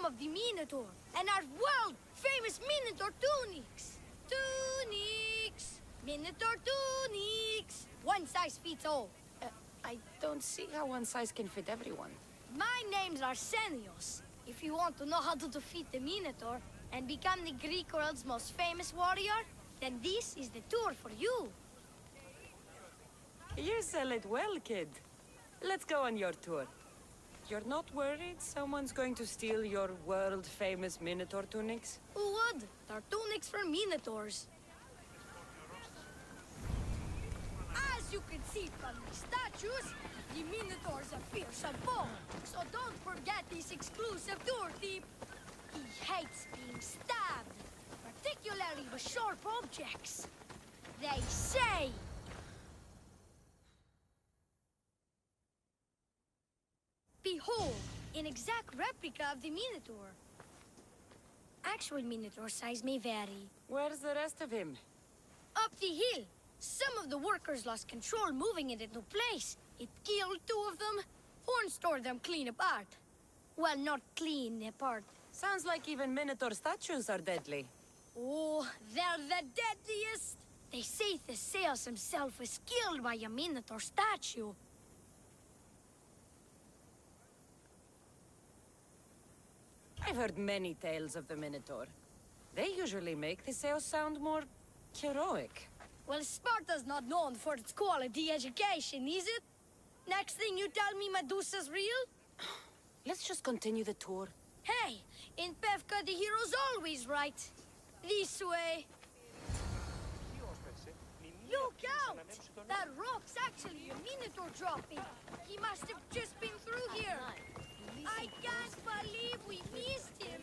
some of the Minotaur and our world-famous Minotaur tunics. Tunics! Minotaur tunics! One size fits all. I don't see how one size can fit everyone. My name's Arsenios. If you want to know how to defeat the Minotaur and become the Greek world's most famous warrior, then this is the tour for you. You sell it well, kid. Let's go on your tour. You're not worried someone's going to steal your world-famous Minotaur tunics? Who would? They're tunics for Minotaurs. As you can see from the statues, the Minotaur's a fearsome foe. So don't forget this exclusive tour tip. He hates being stabbed, particularly with sharp objects. They say... Behold, an exact replica of the Minotaur. Actual Minotaur size may vary. Where's the rest of him? Up the hill. Some of the workers lost control moving it into place. It killed 2 of them. Horn stored them clean apart. Well, not clean apart. Sounds like even Minotaur statues are deadly. Oh, they're the deadliest. They say Theseus himself was killed by a Minotaur statue. I've heard many tales of the Minotaur. They usually make Theseus sound more heroic. Well, Sparta's not known for its quality education, is it? Next thing you tell me Medusa's real? Let's just continue the tour. Hey, in Pevka the hero's always right. This way. Look out! That rock's actually a Minotaur dropping. He must have just been through here. I can't believe we missed him.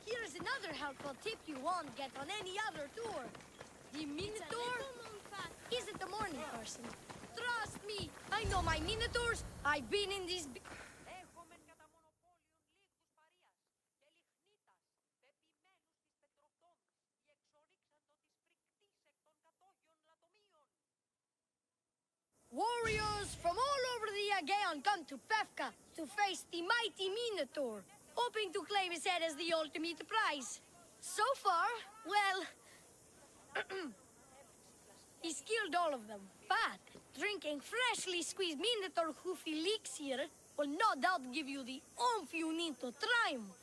Here's another helpful tip you won't get on any other tour. The Minotaur isn't a morning person. Trust me, I know my Minotaurs. I've been in these... Warriors from all over the Aegean come to Pevka to face the mighty Minotaur, hoping to claim his head as the ultimate prize. So far, well... he's killed all of them, but drinking freshly squeezed Minotaur hoof elixir will no doubt give you the oomph you need to triumph.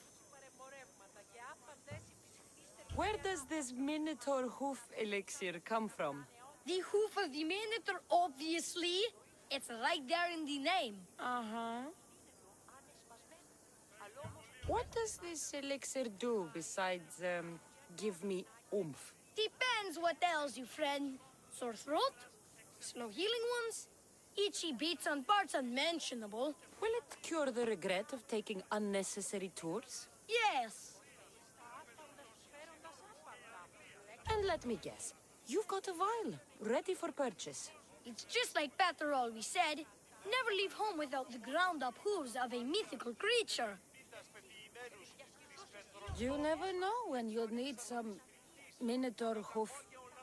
Where does this Minotaur hoof elixir come from? The hoof of the Minotaur, obviously. It's right there in the name. Uh-huh. What does this elixir do besides, give me oomph? Depends what ails you, friend. Sore throat? Slow healing ones? Itchy bits on parts unmentionable? Will it cure the regret of taking unnecessary tours? Yes. And let me guess, you've got a vial, ready for purchase. It's just like Peter always said. Never leave home without the ground-up hooves of a mythical creature. You never know when you'll need some Minotaur hoof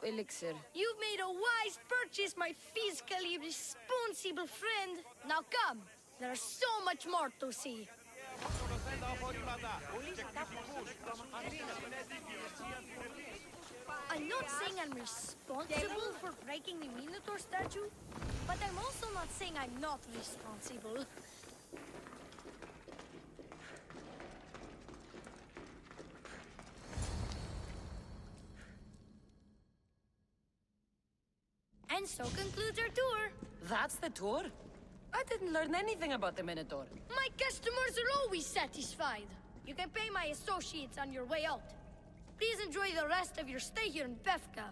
elixir. You've made a wise purchase, my fiscally responsible friend. Now come, there's so much more to see. I'm not saying I'm responsible for breaking the Minotaur statue, but I'm also not saying I'm not responsible. And so concludes our tour. That's the tour? I didn't learn anything about the Minotaur. My customers are always satisfied. You can pay my associates on your way out. Please enjoy the rest of your stay here in Pevka.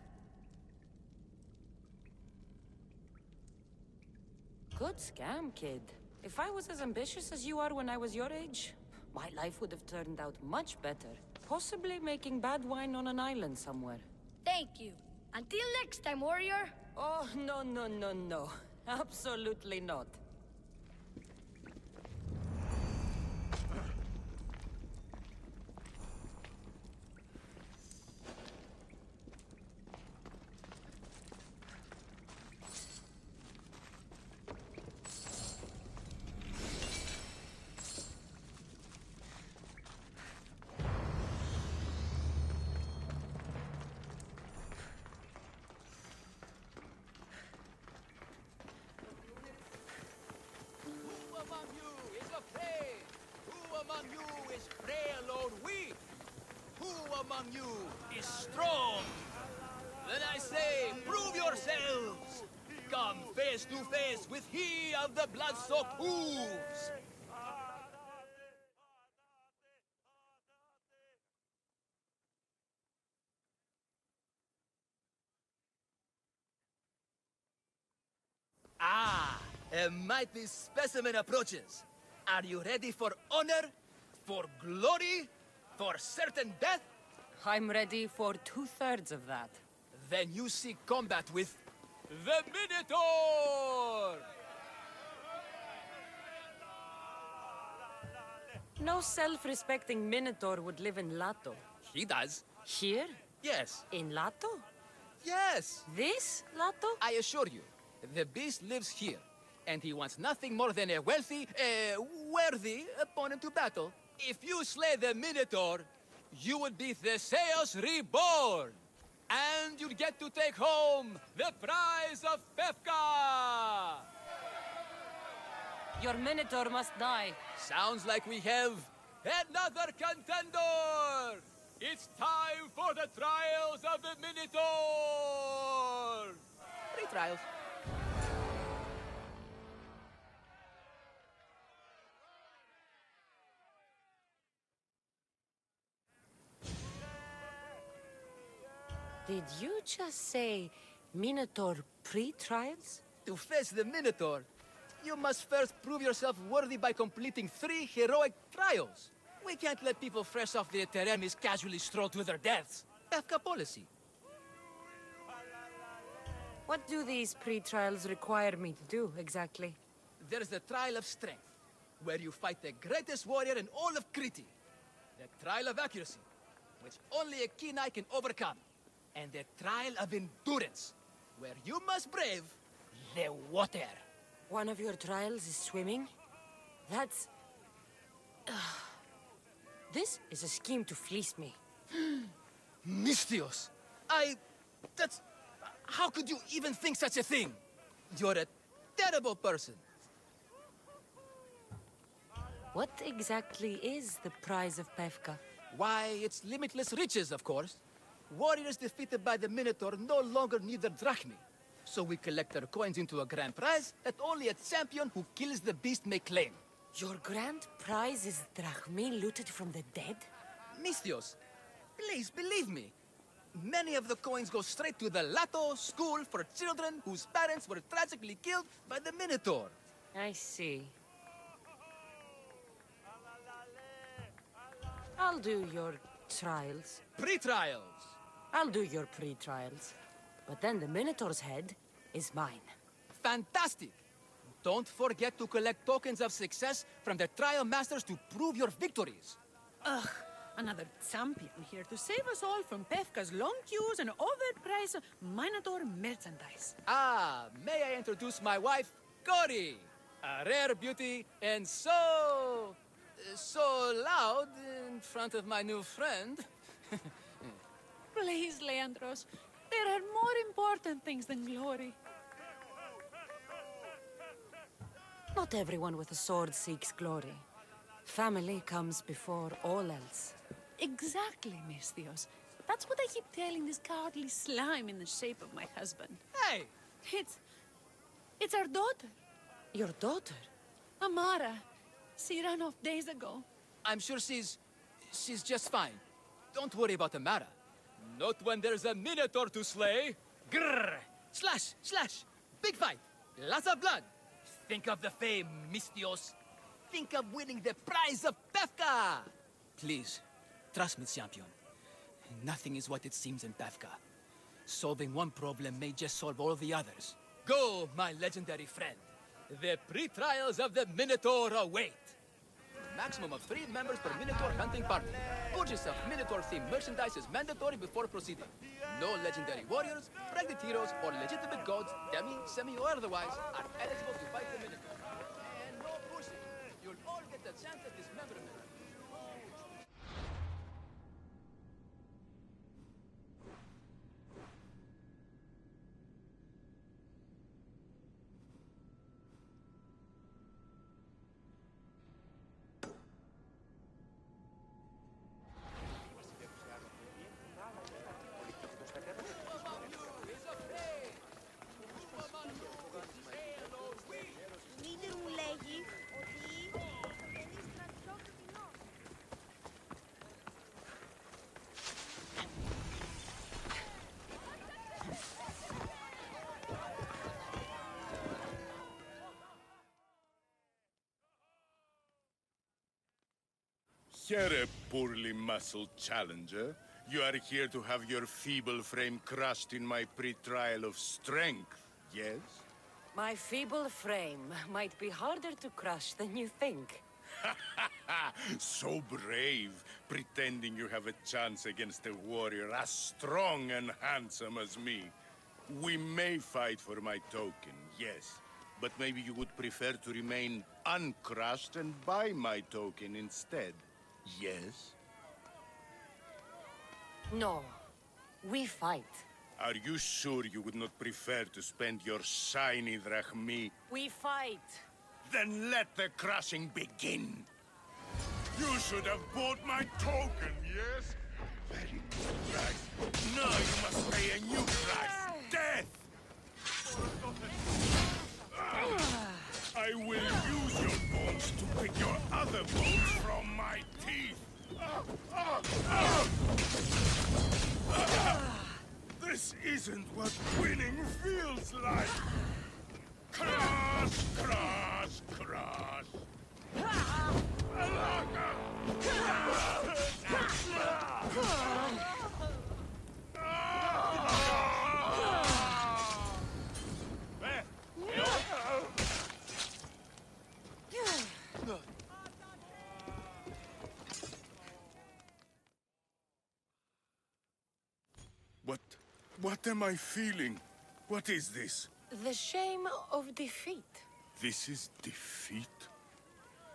Good scam, kid. If I was as ambitious as you are when I was your age, my life would have turned out much better. Possibly making bad wine on an island somewhere. Thank you. Until next time, warrior. Oh, no, no, no, no. Absolutely not. among you is frail or weak? Who among you is strong? Then I say, prove yourselves! Come face to face with he of the blood-soaked hooves! Ah, a mighty specimen approaches. Are you ready for honor? For glory? For certain death? I'm ready for 2/3 of that. Then you seek combat with the Minotaur! No self-respecting Minotaur would live in Lato. He does. Here? Yes. In Lato? Yes. This Lato? I assure you, the beast lives here, and he wants nothing more than a wealthy, worthy opponent to battle. If you slay the Minotaur, you would be Theseus reborn, and you'd get to take home the prize of Pefka! Your Minotaur must die. Sounds like we have another contender! It's time for the trials of the Minotaur! 3 trials. Did you just say Minotaur pre-trials? To face the Minotaur, you must first prove yourself worthy by completing 3 heroic trials. We can't let people fresh off the Teremis casually stroll to their deaths. Pefka policy. What do these pre-trials require me to do, exactly? There's the Trial of Strength, where you fight the greatest warrior in all of Crete. The Trial of Accuracy, which only a keen eye can overcome. And the Trial of Endurance, where you must brave the water. One of your trials is swimming? That's... This is a scheme to fleece me. Mystios! That's... How could you even think such a thing? You're a terrible person. What exactly is the prize of Pefka? Why, it's limitless riches, of course. Warriors defeated by the Minotaur no longer need their drachmi. So we collect their coins into a grand prize that only a champion who kills the beast may claim. Your grand prize is drachmi looted from the dead? Mystios, please believe me. Many of the coins go straight to the Lato School for children whose parents were tragically killed by the Minotaur. I see. I'll do your trials. Pre-trials. I'll do your pre-trials. But then the Minotaur's head is mine. Fantastic! Don't forget to collect tokens of success from the trial masters to prove your victories. Ugh, another champion here to save us all from Pefka's long queues and overpriced Minotaur merchandise. Ah, may I introduce my wife, Cory? A rare beauty and so loud in front of my new friend. Please, Leandros, there are more important things than glory. Not everyone with a sword seeks glory. Family comes before all else. Exactly, Mystios. That's what I keep telling this cowardly slime in the shape of my husband. Hey! It's our daughter, Your daughter? Amara. She ran off days ago. I'm sure she's just fine. Don't worry about Amara. Not when there's a Minotaur to slay. Grrr! Slash! Slash! Big fight! Lots of blood! Think of the fame, Mystios. Think of winning the prize of Pefka! Please, trust me, champion. Nothing is what it seems in Pefka. Solving one problem may just solve all the others. Go, my legendary friend. The pre-trials of the Minotaur await. Maximum of 3 members per Minotaur hunting party. Purchase of Minotaur-themed merchandise is mandatory before proceeding. No legendary warriors, pregnant heroes, or legitimate gods, demi, semi, or otherwise, are eligible to fight the Minotaur. And no pushing. You'll all get the chance at dismemberment. Here, poorly muscled challenger. You are here to have your feeble frame crushed in my pre-trial of strength, yes? My feeble frame might be harder to crush than you think. So brave, pretending you have a chance against a warrior as strong and handsome as me. We may fight for my token, yes. But maybe you would prefer to remain uncrushed and buy my token instead, yes? No. We fight. Are you sure you would not prefer to spend your shiny drachmi? We fight. Then let the crushing begin! You should have bought my token, yes? Very good price. Now you must pay a new price. Death! I will use your bones to pick your other bones from my teeth. This isn't what winning feels like. Crush, crush, crush. What am I feeling? What is this? The shame of defeat. This is defeat?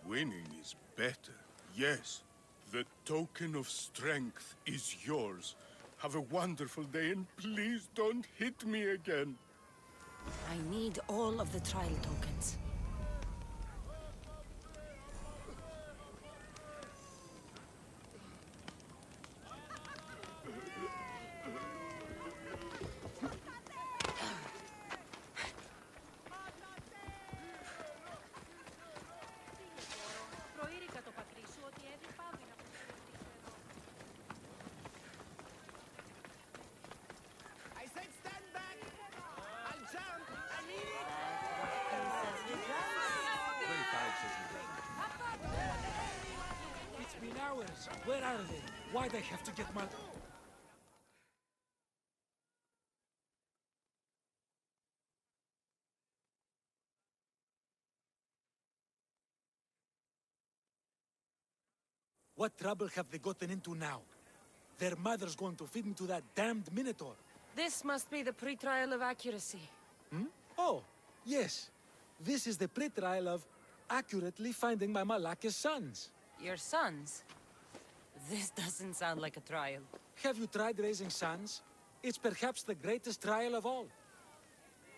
Winning is better, yes. The token of strength is yours. Have a wonderful day and please don't hit me again. I need all of the trial tokens. It's been hours. Where are they? Why'd I have to get my... What trouble have they gotten into now? Their mother's going to feed me to that damned Minotaur. This must be the pre-trial of accuracy. Oh, yes. This is the pre-trial of accurately finding my Malaka's sons. Your sons? This doesn't sound like a trial. Have you tried raising sons? It's perhaps the greatest trial of all.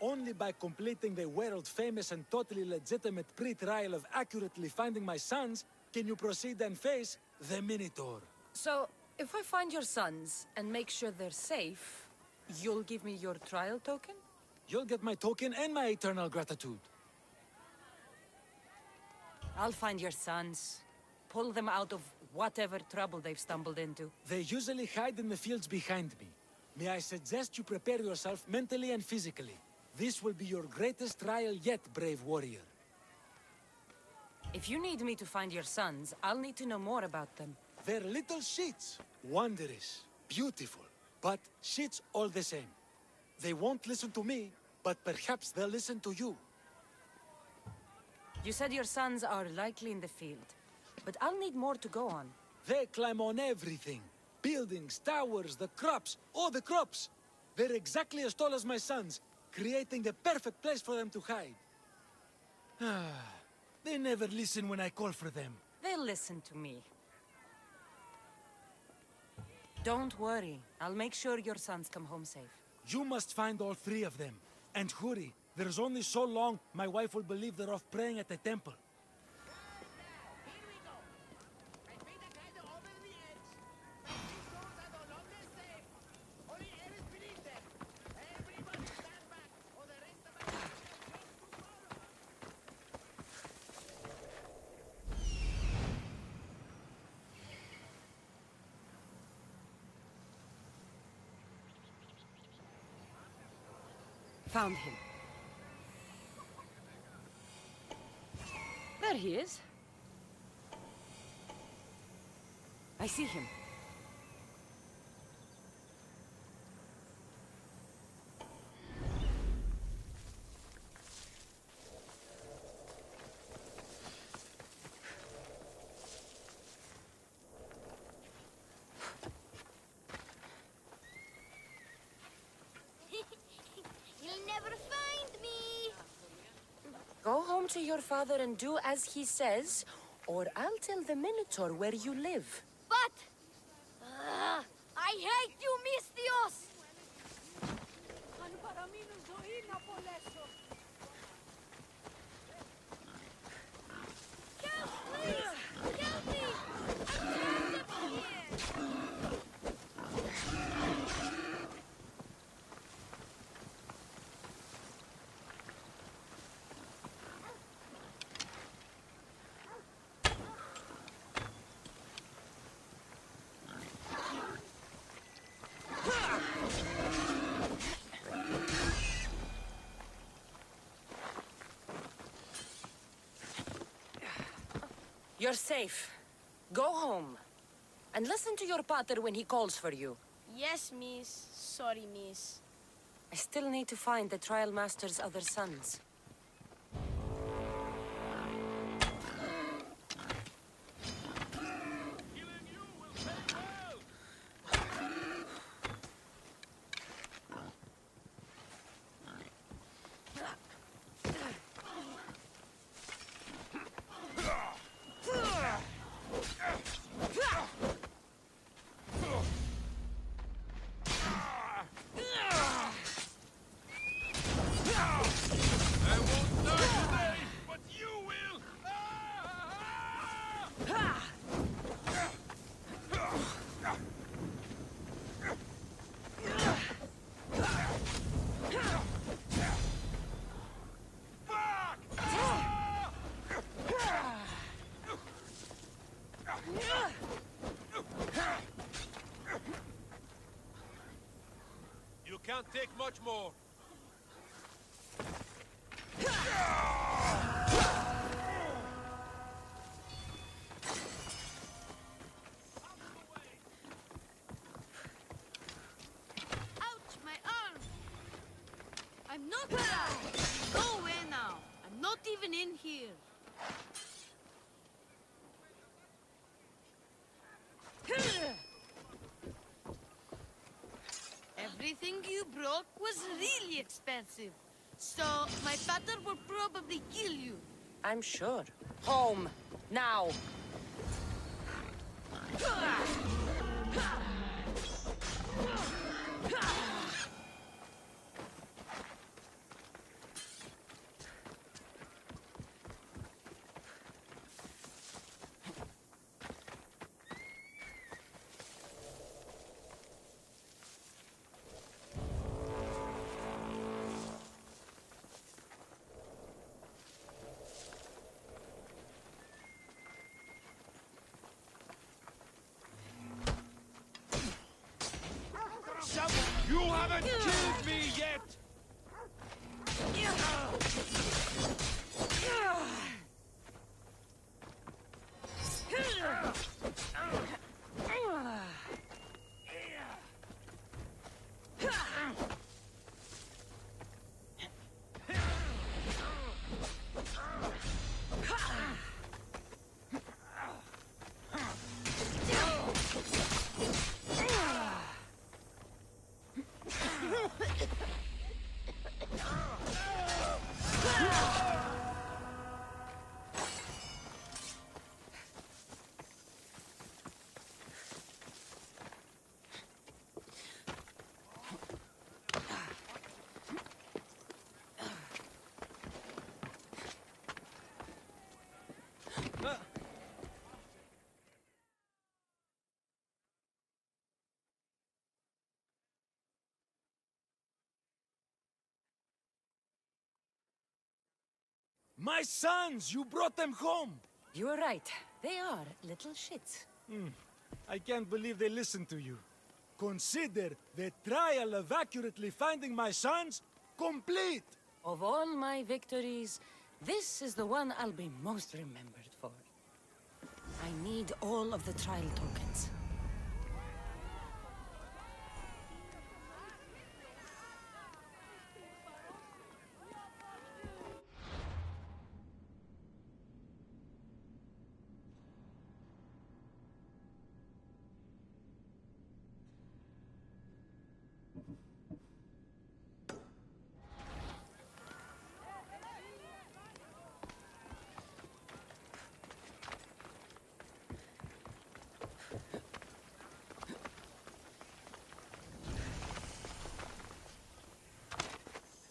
Only by completing the world-famous and totally legitimate pre-trial of accurately finding my sons can you proceed and face the Minotaur. So, if I find your sons and make sure they're safe, you'll give me your trial token? You'll get my token and my eternal gratitude. I'll find your sons. Pull them out of whatever trouble they've stumbled into. They usually hide in the fields behind me. May I suggest you prepare yourself mentally and physically. This will be your greatest trial yet, brave warrior. If you need me to find your sons, I'll need to know more about them. They're little shits. Wondrous, beautiful, but shits all the same. They won't listen to me, but perhaps they'll listen to you. You said your sons are likely in the field, but I'll need more to go on. They climb on everything. Buildings, towers, the crops, all the crops. They're exactly as tall as my sons, creating the perfect place for them to hide. They never listen when I call for them. They'll listen to me. Don't worry. I'll make sure your sons come home safe. You must find all three of them. And hurry. There's only so long my wife will believe they're off praying at the temple. Found him. There he is. I see him. You'll never find me. Go home to your father and do as he says, or I'll tell the Minotaur where you live. But I hate you, Mistios. Help, please! Help me! I'm trapped up here! You're safe. Go home. And listen to your pater when he calls for you. Yes, miss. Sorry, miss. I still need to find the Trial Master's other sons. I won't die today, but you will! You can't take much more. Ouch, my arm! I'm not alive! Go away now! I'm not even in here! Everything you brought was really expensive. So, my father will probably kill you. I'm sure. Home. Now. You haven't killed me yet! My sons! You brought them home! You were right. They are little shits. I can't believe they listened to you. Consider the trial of accurately finding my sons complete! Of all my victories, this is the one I'll be most remembered for. I need all of the trial tokens.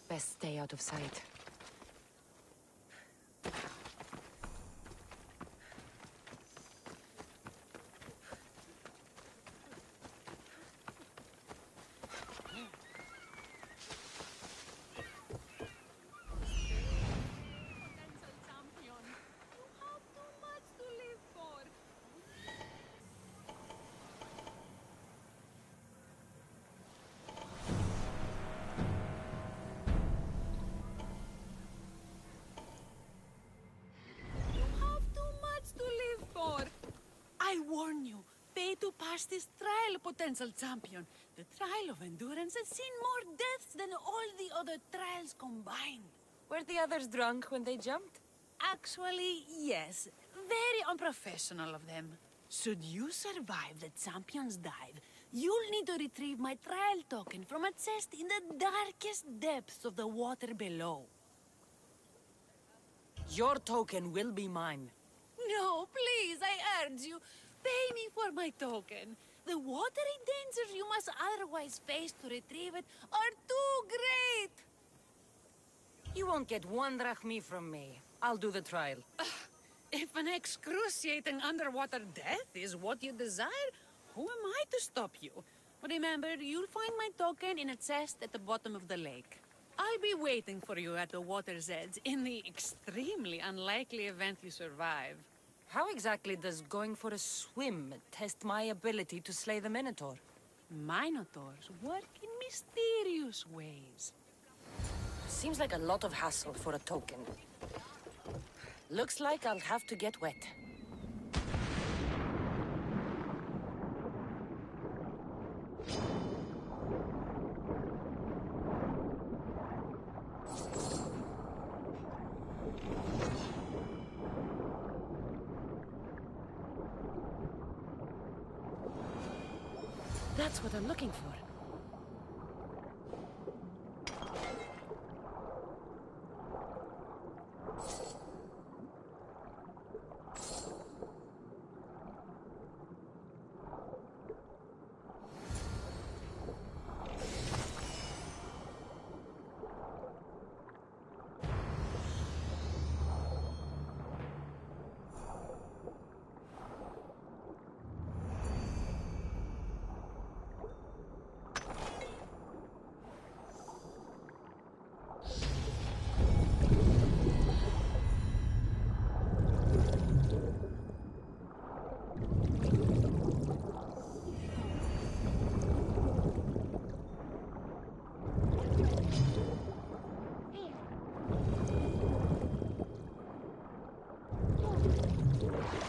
Best stay out of sight. Potential champion. You have too much to live for. You have too much to live for. I warn you, pay to pass this trial, potential champion. The trial of endurance has seen more deaths than all the other trials combined. Were the others drunk when they jumped? Actually, yes. Very unprofessional of them. Should you survive the champion's dive, you'll need to retrieve my trial token from a chest in the darkest depths of the water below. Your token will be mine. No, please, I urge you. Pay me for my token. The watery dangers you must otherwise face to retrieve it are too great. You won't get one drachmi from me. I'll do the trial. If an excruciating underwater death is what you desire, who am I to stop you? Remember, you'll find my token in a chest at the bottom of the lake. I'll be waiting for you at the water's edge in the extremely unlikely event you survive. How exactly does going for a swim test my ability to slay the Minotaur? Minotaurs work in mysterious ways. Seems like a lot of hassle for a token. Looks like I'll have to get wet. That's what I'm looking for.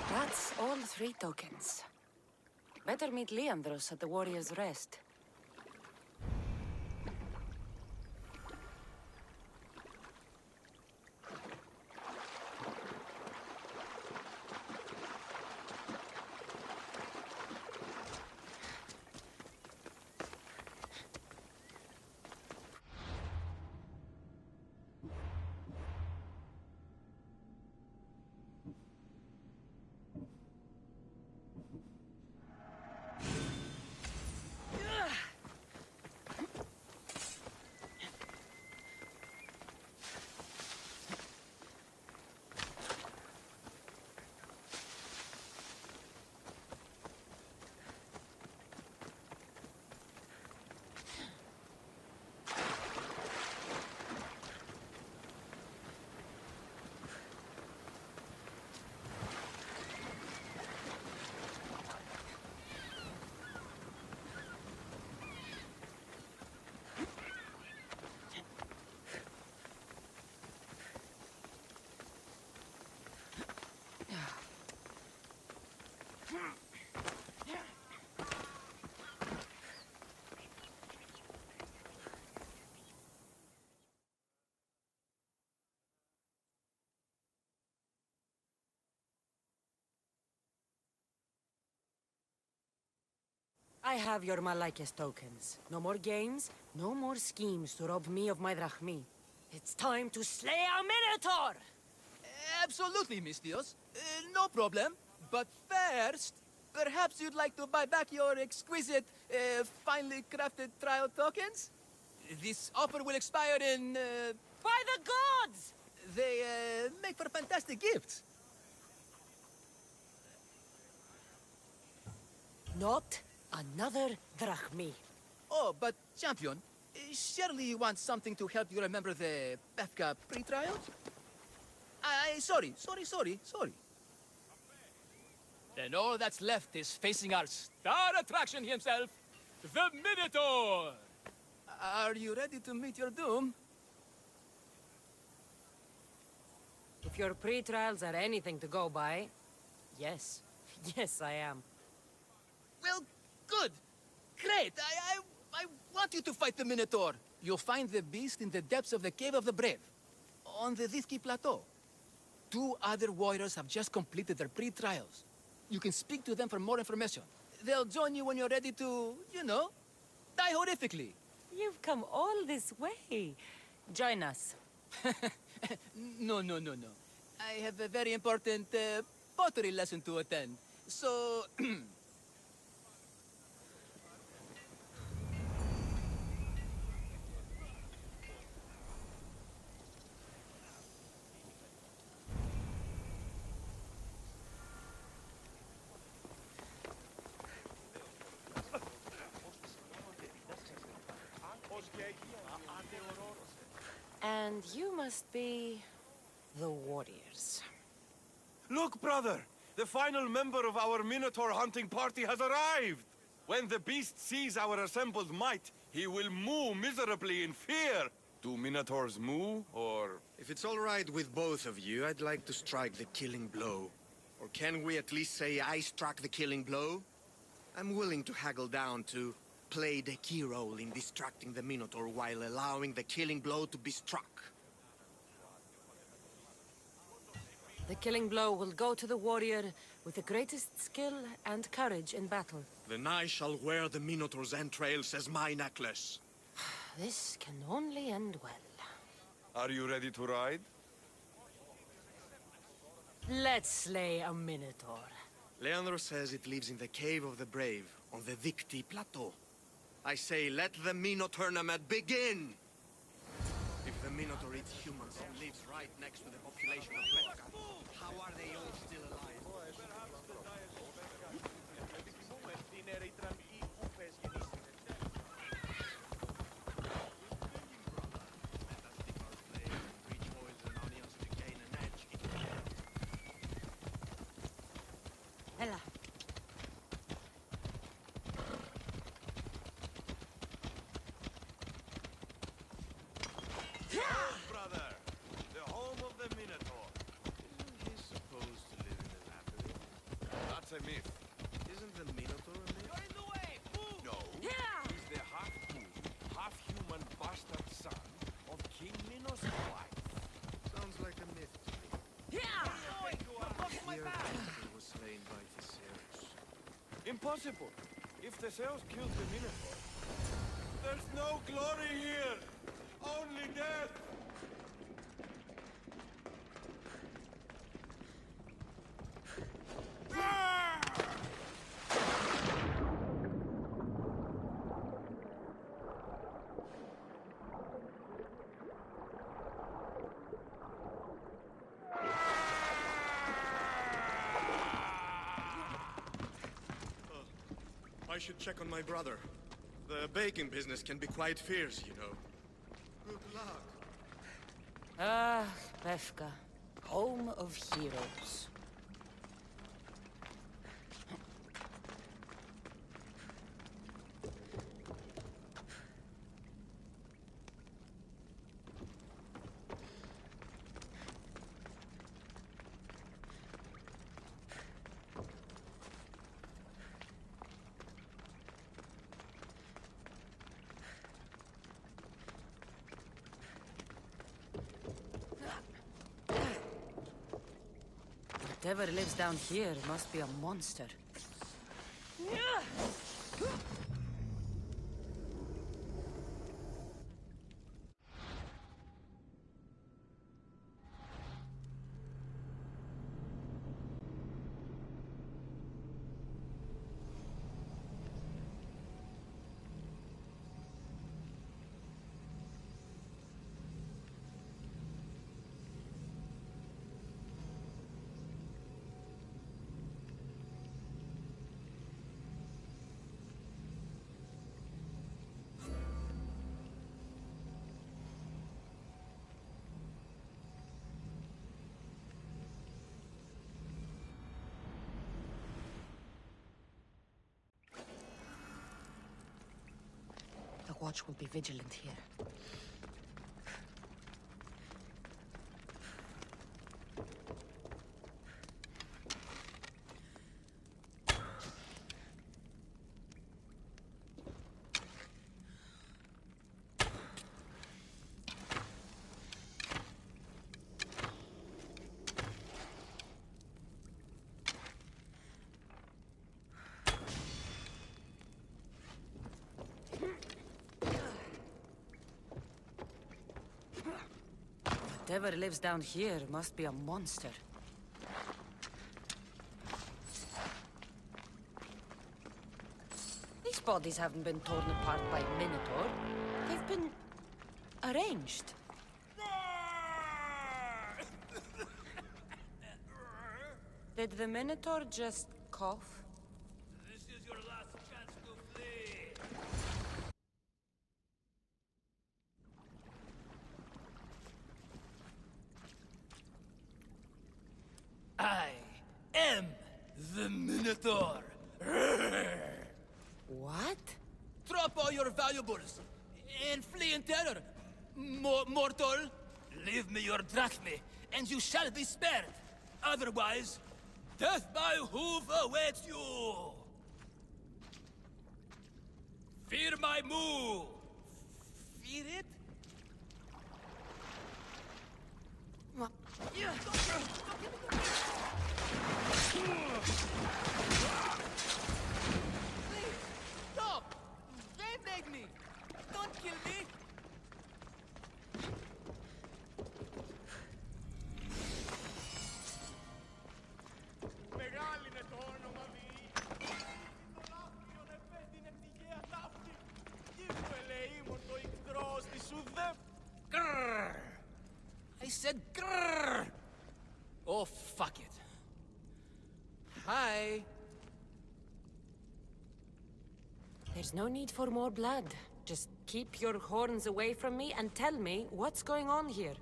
That's all 3 tokens. Better meet Leandros at the Warrior's Rest. I have your Malakis tokens. No more games, no more schemes to rob me of my drachmi. It's time to slay a Minotaur! Absolutely, Mistios. No problem. But first, perhaps you'd like to buy back your exquisite, finely crafted trial tokens? This offer will expire in, By the gods! They, make for fantastic gifts. Not another drachmi. Oh, but, champion, surely you want something to help you remember the Befka pre-trials? Sorry. Then all that's left is facing our star attraction himself, the Minotaur! Are you ready to meet your doom? If your pre-trials are anything to go by, yes. Yes, I am. Well, good. Great. I want you to fight the Minotaur. You'll find the beast in the depths of the Cave of the Brave, on the Thithki Plateau. 2 other warriors have just completed their pre-trials. You can speak to them for more information. They'll join you when you're ready to, you know, die horrifically. You've come all this way. Join us. No. I have a very important pottery lesson to attend. So, And you must be the warriors. Look, brother! The final member of our Minotaur hunting party has arrived! When the beast sees our assembled might, he will moo miserably in fear. Do Minotaurs moo, or... If it's all right with both of you, I'd like to strike the killing blow. Or can we at least say I struck the killing blow? I'm willing to haggle down to play the key role in distracting the Minotaur while allowing the killing blow to be struck. The killing blow will go to the warrior with the greatest skill and courage in battle. Then I shall wear the Minotaur's entrails as my necklace. This can only end well. Are you ready to ride? Let's slay a Minotaur. Leandro says it lives in the Cave of the Brave, on the Thithki Plateau. I say, let the Minotaur tournament begin! If the Minotaur eats humans and lives right next to the population of Petka, how are they all still alive? Ella. Brother! The home of the Minotaur. Isn't he supposed to live in a labyrinth? That's a myth. Isn't the Minotaur a myth? You're in the way! Move! No. He's the half-moon, half-human bastard son of King Minos' wife. Sounds like a myth to me. Here, the Minotaur was slain by Theseus. Impossible! If Theseus killed the Minotaur, there's no glory here! Only death! I should check on my brother. The baking business can be quite fierce, you know. Good luck. Ah, Befka. Home of heroes. Whatever lives down here must be a monster. Watch will be vigilant here. Whatever lives down here must be a monster. These bodies haven't been torn apart by a Minotaur. They've been arranged. Did the Minotaur just cough? This is your last chance to flee. I am the Minotaur. What? Drop all your valuables and flee in terror. Mortal, leave me your drachme, and you shall be spared. Otherwise, death by hoof awaits you. Fear my move. Fear it? Please, stop! They beg me. Don't kill me. Μεγάλη είναι το όνομα μη. Τον άφριον επέτεινε πτυχαία ταύτη. Κι του ελεήμων το ικτρός της ουδέ. Grrr. I said grrr. Oh, fuck it. Hi. There's no need for more blood. Just keep your horns away from me and tell me what's going on here.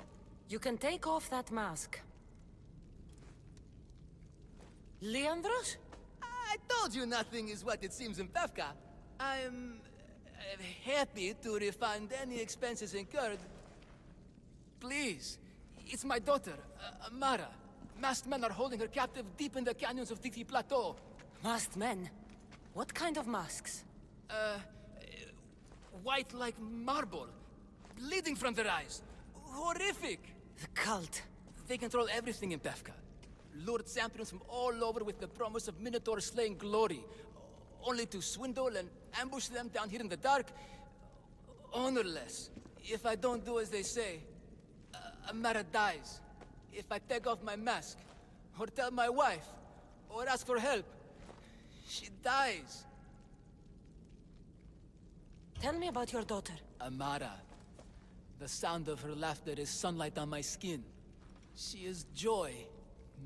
You can take off that mask. Leandros? I told you nothing is what it seems in Pevka. I'm happy to refund any expenses incurred. Please, it's my daughter, Amara. Masked men are holding her captive deep in the canyons of Titi Plateau. Masked men? What kind of masks? White like marble, bleeding from their eyes. Horrific! The cult. They control everything in Pevka. Lured champions from all over with the promise of Minotaur slaying glory, only to swindle and ambush them down here in the dark. Honorless. If I don't do as they say, Amara dies. If I take off my mask, or tell my wife, or ask for help, she dies. Tell me about your daughter. Amara. The sound of her laughter is sunlight on my skin. She is joy,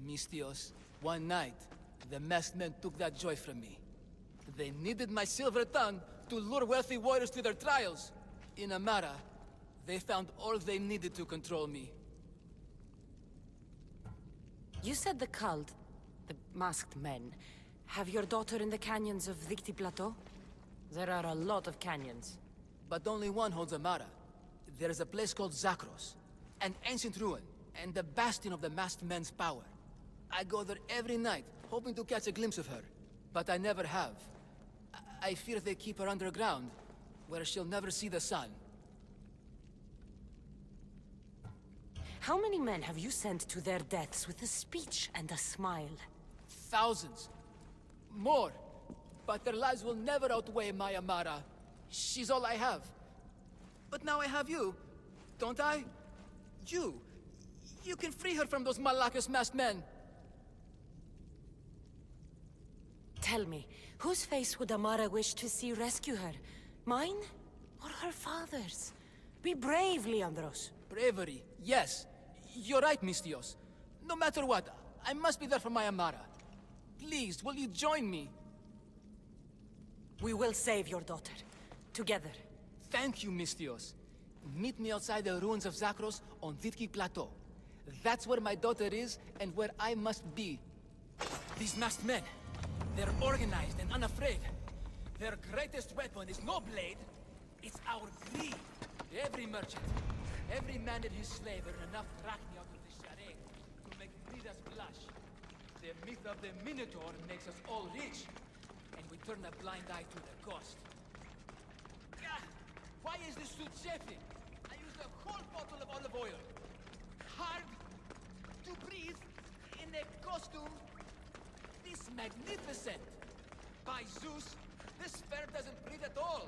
Mistios. One night, the masked men took that joy from me. They needed my silver tongue to lure wealthy warriors to their trials. In Amara, they found all they needed to control me. You said the cult, the masked men, have your daughter in the canyons of Dicti Plateau? There are a lot of canyons. But only one holds Amara. There is a place called Zakros, an ancient ruin, and the bastion of the masked men's power. I go there every night, hoping to catch a glimpse of her. But I never have. I fear they keep her underground, where she'll never see the sun. How many men have you sent to their deaths with a speech and a smile? Thousands. More. But their lives will never outweigh my Amara. She's all I have. But now I have you, don't I? You. You can free her from those Malakas masked men. Tell me, whose face would Amara wish to see rescue her? Mine? Or her father's? Be brave, Leandros. Bravery, yes. You're right, Mistios. No matter what, I must be there for my Amara. Please, will you join me? We will save your daughter. Together. Thank you, Mistios. Meet me outside the ruins of Zakros on Vitki Plateau. That's where my daughter is and where I must be. These masked men, they're organized and unafraid. Their greatest weapon is no blade, It's our greed. Every merchant, every man and his slave earn enough drachmi out of this charade to make Midas blush. The myth of the Minotaur makes us all rich, and we turn a blind eye to the cost. Ah, why is this suit chafing? I used a whole bottle of olive oil. Hard to breathe in a costume this magnificent. By Zeus, this fair doesn't breathe at all.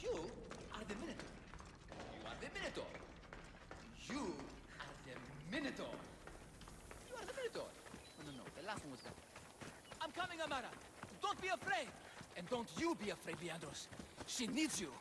You are the Minotaur. You are the Minotaur. You are the Minotaur. You are the Minotaur. No, the last one was better. I'm coming, Amara. Don't be afraid. And don't you be afraid, Leandros. She needs you.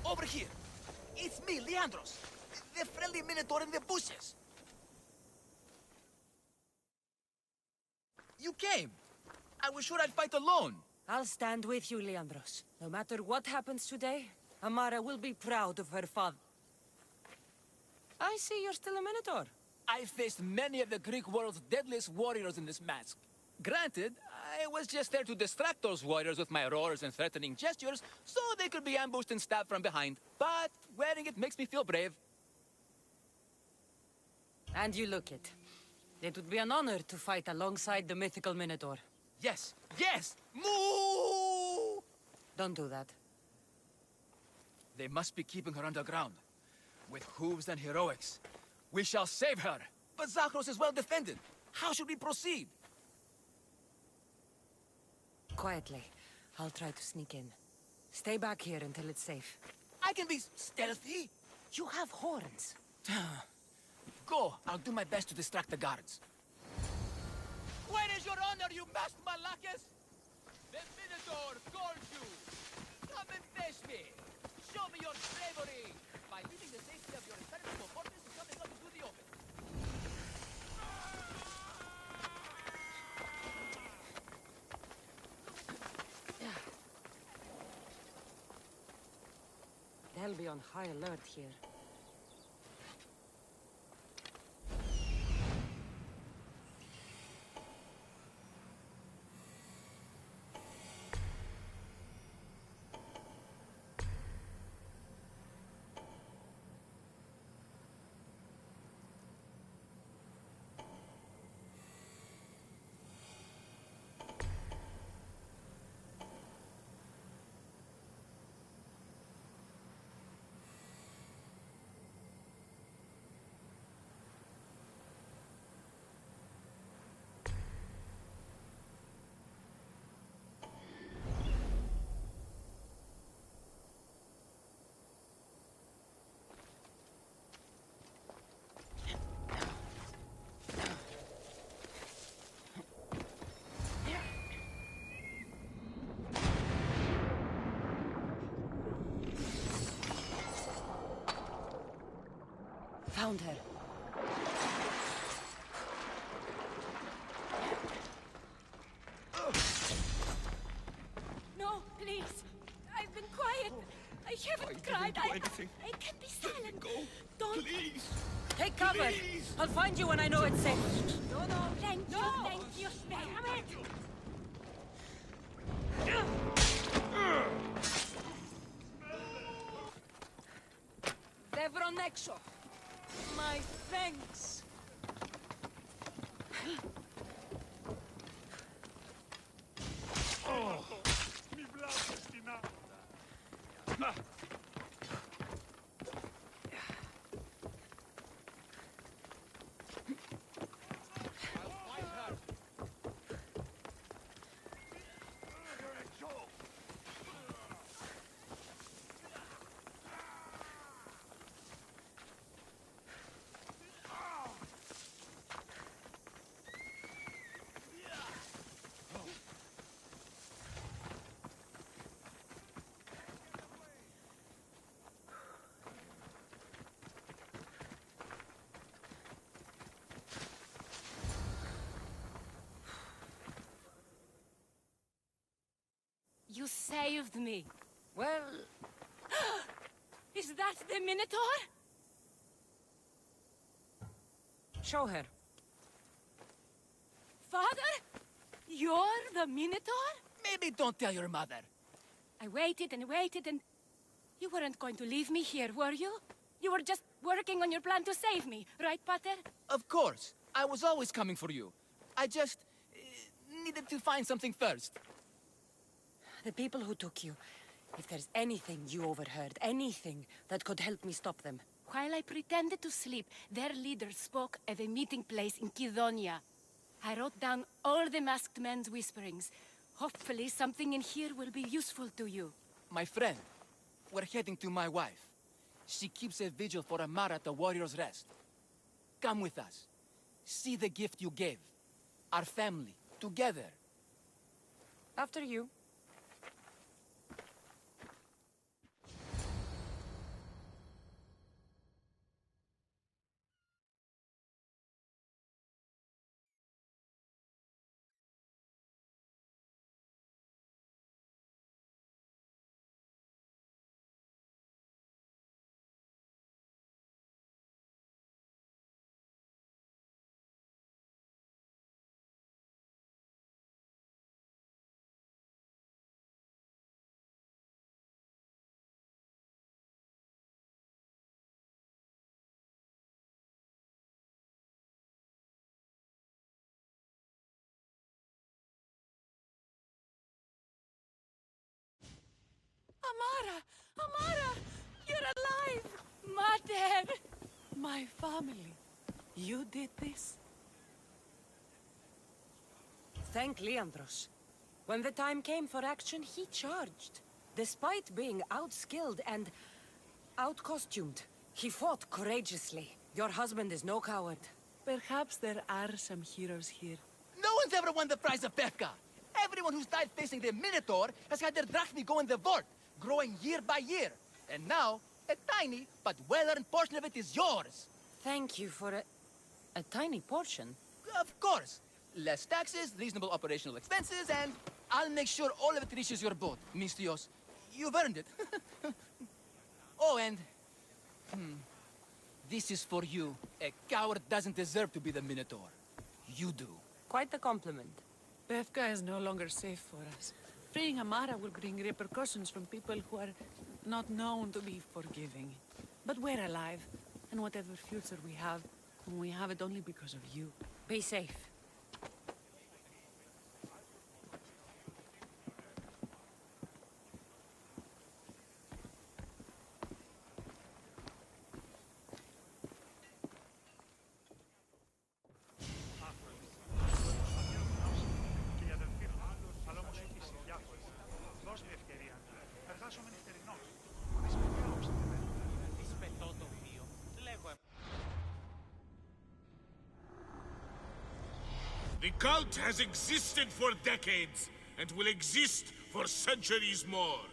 Over here. It's me, Leandros. The friendly Minotaur in the bushes. You came. I was sure I'd fight alone. I'll stand with you, Leandros. No matter what happens today, Amara will be proud of her father. I see you're still a Minotaur. I faced many of the Greek world's deadliest warriors in this mask. Granted, I was just there to distract those warriors with my roars and threatening gestures, so they could be ambushed and stabbed from behind. But wearing it makes me feel brave. And you look it. It would be an honor to fight alongside the mythical Minotaur. Yes, yes! Moo! Don't do that. They must be keeping her underground. With hooves and heroics. We shall save her. But Zakros is well defended. How should we proceed? Quietly. I'll try to sneak in. Stay back here until it's safe. I can be stealthy. You have horns. Go. I'll do my best to distract the guards. Where is your honor, you masked Malakas? The Minotaur calls you. Come and face me. Show me your bravery. By leaving the safety of your impenetrable fortress and coming up into the open. They'll be on high alert here. Found her. No, please. I've been quiet. I haven't cried. I can be silent. Go. Don't. Please. Take cover. Please. I'll find you when I know it's safe. No. Thank you. Spare me. Devron Exo. My thanks. You saved me. Well, Is that the Minotaur? show her. Father? You're the Minotaur? Maybe don't tell your mother. I waited and waited and... You weren't going to leave me here, were you? You were just working on your plan to save me, right, Pater? Of course. I was always coming for you. I just needed to find something first. The people who took you. If there's anything you overheard, anything that could help me stop them. While I pretended to sleep, their leader spoke of a meeting place in Kidonia. I wrote down all the masked men's whisperings. Hopefully something in here will be useful to you. My friend, we're heading to my wife. She keeps a vigil for Amara at the Warrior's Rest. Come with us. See the gift you gave. Our family, together. After you. Amara! Amara! You're alive! Mater! My family. You did this? Thank Leandros. When the time came for action, he charged. Despite being outskilled and out-costumed, he fought courageously. Your husband is no coward. Perhaps there are some heroes here. No one's ever won the prize of Pefka. Everyone who's died facing the Minotaur has had their drachmi go in the vault, growing year by year. And now, a tiny but well-earned portion of it is yours. Thank you for a tiny portion. Of course. Less taxes, reasonable operational expenses, and I'll make sure all of it reaches your boat, Mistrios. You've earned it. Oh, and... This is for you. A coward doesn't deserve to be the Minotaur. You do. Quite the compliment. Pefka is no longer safe for us. Freeing Amara will bring repercussions from people who are not known to be forgiving. But we're alive, and whatever future we have it only because of you. Be safe. The cult has existed for decades, and will exist for centuries more.